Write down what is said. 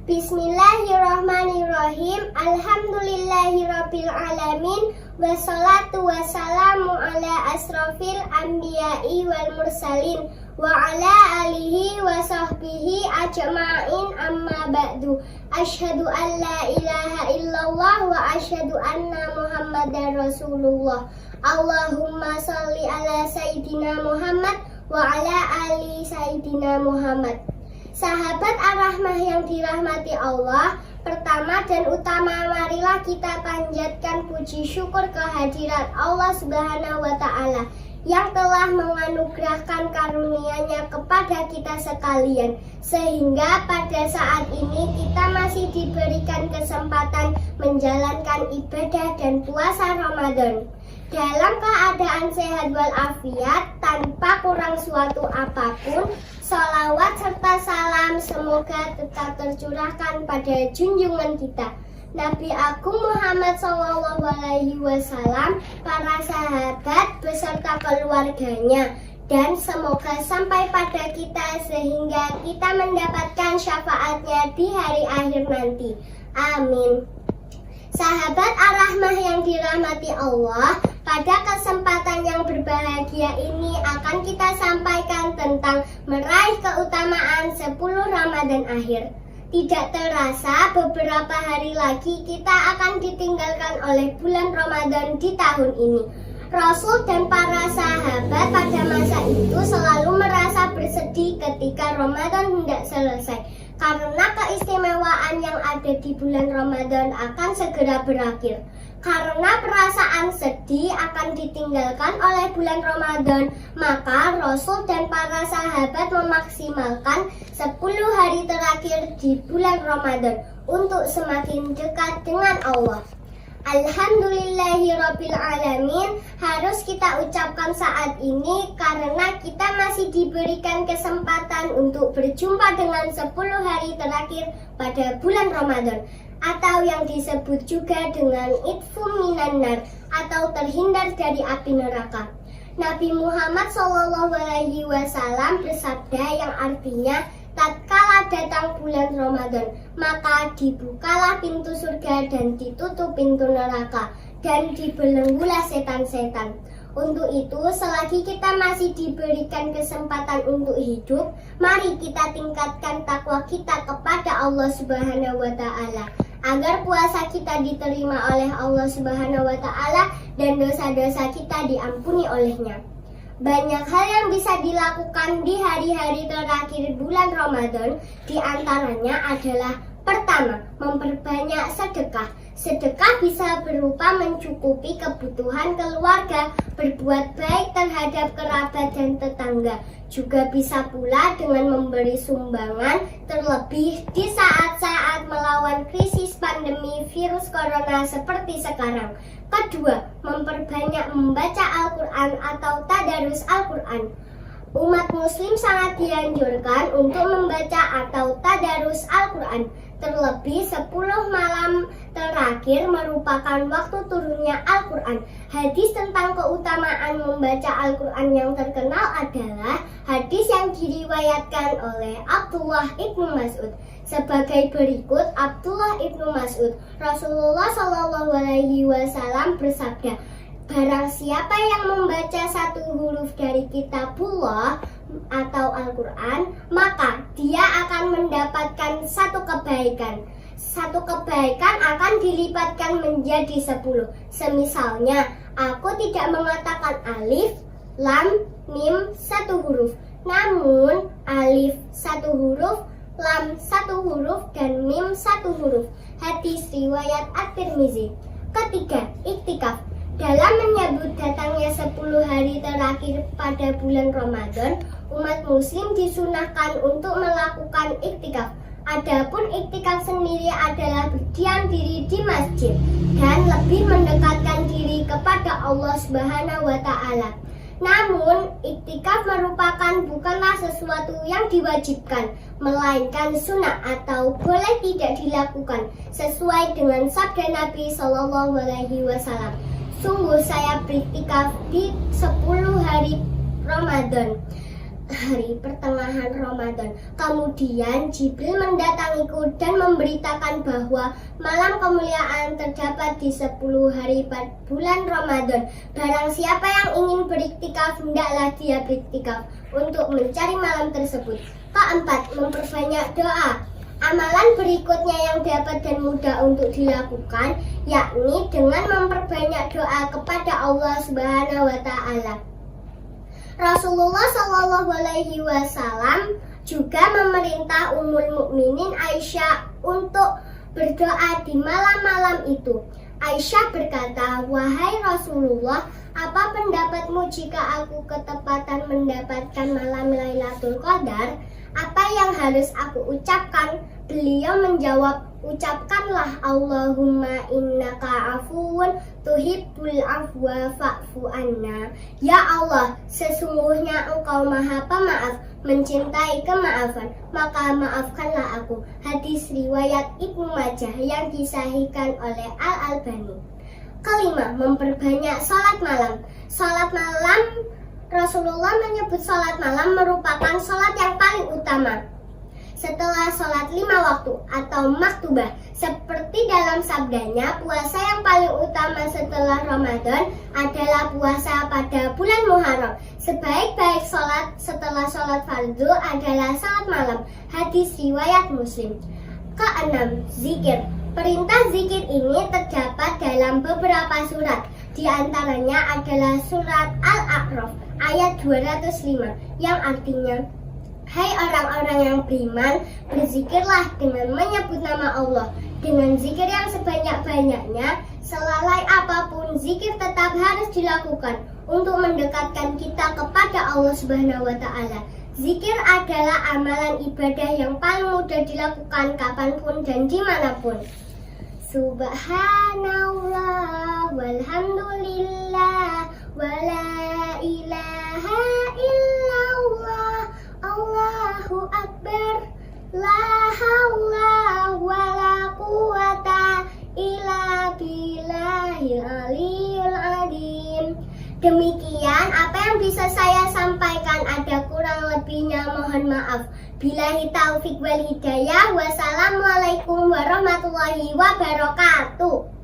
Bismillahirrahmanirrahim. Alhamdulillahirabbil alamin. Wassalatu wassalamu ala asrofil anbiya'i wal mursalin wa ala alihi wa sahbihi ajma'in, amma ba'du. Asyhadu an la ilaha illallah wa asyhadu anna muhammadar rasulullah. Allahumma sholli ala sayyidina Muhammad wa ala ali sayyidina Muhammad. Sahabat Ar-Rahmah yang dirahmati Allah, pertama dan utama marilah kita panjatkan puji syukur kehadirat Allah Subhanahu wa Ta'ala yang telah menganugerahkan karunia-Nya kepada kita sekalian, sehingga pada saat ini kita masih diberikan kesempatan menjalankan ibadah dan puasa Ramadan dalam keadaan sehat walafiat, tanpa kurang suatu apapun. Salawat serta salam semoga tetap tercurahkan pada junjungan kita Nabi Agung Muhammad SAW, para sahabat beserta keluarganya, dan semoga sampai pada kita sehingga kita mendapatkan syafaatnya di hari akhir nanti. Amin. Sahabat Ar-Rahmah yang dirahmati Allah, pada kesempatan yang berbahagia ini akan kita sampaikan tentang meraih keutamaan 10 Ramadan akhir. Tidak terasa beberapa hari lagi kita akan ditinggalkan oleh bulan Ramadan di tahun ini. Rasul dan para sahabat pada masa itu selalu merasa bersedih ketika Ramadan hendak selesai, karena keistimewaan yang ada di bulan Ramadan akan segera berakhir. Karena perasaan sedih akan ditinggalkan oleh bulan Ramadan, maka Rasul dan para sahabat memaksimalkan 10 hari terakhir di bulan Ramadan untuk semakin dekat dengan Allah. Alhamdulillahirabbil alamin harus kita ucapkan saat ini karena kita masih diberikan kesempatan untuk berjumpa dengan 10 hari terakhir pada bulan Ramadan, atau yang disebut juga dengan itfum minan nar, atau terhindar dari api neraka. Nabi Muhammad SAW bersabda yang artinya, tatkala datang bulan Ramadan, maka dibukalah pintu surga dan ditutup pintu neraka, dan dibelenggulah setan-setan. Untuk itu, selagi kita masih diberikan kesempatan untuk hidup, mari kita tingkatkan takwa kita kepada Allah Subhanahu wa Ta'ala, agar puasa kita diterima oleh Allah Subhanahu wa Ta'ala dan dosa-dosa kita diampuni olehnya. Banyak hal yang bisa dilakukan di hari-hari terakhir bulan Ramadan. Di antaranya adalah: pertama, memperbanyak sedekah. Sedekah bisa berupa mencukupi kebutuhan keluarga, berbuat baik terhadap kerabat dan tetangga. Juga bisa pula dengan memberi sumbangan, terlebih di saat-saat melawan krisis pandemi virus corona seperti sekarang. Kedua, memperbanyak membaca Al-Quran atau tadarus Al-Quran. Umat muslim sangat dianjurkan untuk membaca atau tadarus Al-Quran. Terlebih 10 malam terakhir merupakan waktu turunnya Al-Quran. Hadis tentang keutamaan membaca Al-Quran yang terkenal adalah hadis yang diriwayatkan oleh Abdullah ibnu Mas'ud. Sebagai berikut, Abdullah ibnu Mas'ud, Rasulullah SAW bersabda, barang siapa yang membaca satu huruf dari kitabullah atau Al-Quran, maka dia akan mendapatkan satu kebaikan. Satu kebaikan akan dilipatkan menjadi 10. Semisalnya, aku tidak mengatakan alif, lam, mim satu huruf, namun alif satu huruf, lam satu huruf, dan mim satu huruf. Hadis riwayat At-Tirmizi. Ketiga, iktikaf. Dalam menyambut datangnya 10 hari terakhir pada bulan Ramadan, umat muslim disunahkan untuk melakukan iktikaf. Adapun iktikaf sendiri adalah berdiam diri di masjid dan lebih mendekatkan diri kepada Allah Subhanahu wa Ta'ala. Namun, iktikaf merupakan bukanlah sesuatu yang diwajibkan, melainkan sunnah atau boleh tidak dilakukan, sesuai dengan sabda Nabi SAW. Sungguh saya beriktikaf di 10 hari Ramadan. hari pertengahan Ramadan. Kemudian Jibril mendatangiku dan memberitakan bahwa malam kemuliaan terdapat di 10 hari bulan Ramadan. Barang siapa yang ingin beriktikaf, hendaklah dia beriktikaf untuk mencari malam tersebut. Keempat, memperbanyak doa. Amalan berikutnya yang dapat dan mudah untuk dilakukan, yakni dengan memperbanyak doa kepada Allah Subhanahu wa Ta'ala. Rasulullah Shallallahu Alaihi Wasallam juga memerintah Ummul Mukminin Aisyah untuk berdoa di malam-malam itu. Aisyah berkata, "Wahai Rasulullah, apa pendapatmu jika aku ketepatan mendapatkan malam Lailatul Qadar? Apa yang harus aku ucapkan?" Beliau menjawab, "Ucapkanlah Allahumma innaka afuwun tuhibbul afwa fa'fu anna." Ya Allah, sesungguhnya Engkau Maha Pemaaf, mencintai kemaafan, maka maafkanlah aku. Hadis riwayat Ibnu Majah yang disahihkan oleh Al-Albani. Kelima, memperbanyak salat malam. Salat malam, Rasulullah menyebut salat malam merupakan salat yang paling utama setelah sholat 5 waktu atau maktubah. Seperti dalam sabdanya, puasa yang paling utama setelah Ramadan adalah puasa pada bulan Muharram. Sebaik-baik sholat setelah sholat fardu adalah sholat malam. Hadis riwayat Muslim. Keenam, zikir. Perintah zikir ini terdapat dalam beberapa surat. Di antaranya adalah surat Al-A'raf ayat 205 yang artinya, "Hai orang-orang yang beriman, berzikirlah dengan menyebut nama Allah. Dengan zikir yang sebanyak-banyaknya, selalai apapun zikir tetap harus dilakukan untuk mendekatkan kita kepada Allah Subhanahu wa Ta'ala." Zikir adalah amalan ibadah yang paling mudah dilakukan kapanpun dan dimanapun. Subhanallah walhamdulillah wala ilaha illallah Allahu Akbar, la haula wala quwata illa billahil aliyul azim. Demikian apa yang bisa saya sampaikan, ada kurang lebihnya mohon maaf. Billahi taufik wal hidayah. Wassalamualaikum warahmatullahi wabarakatuh.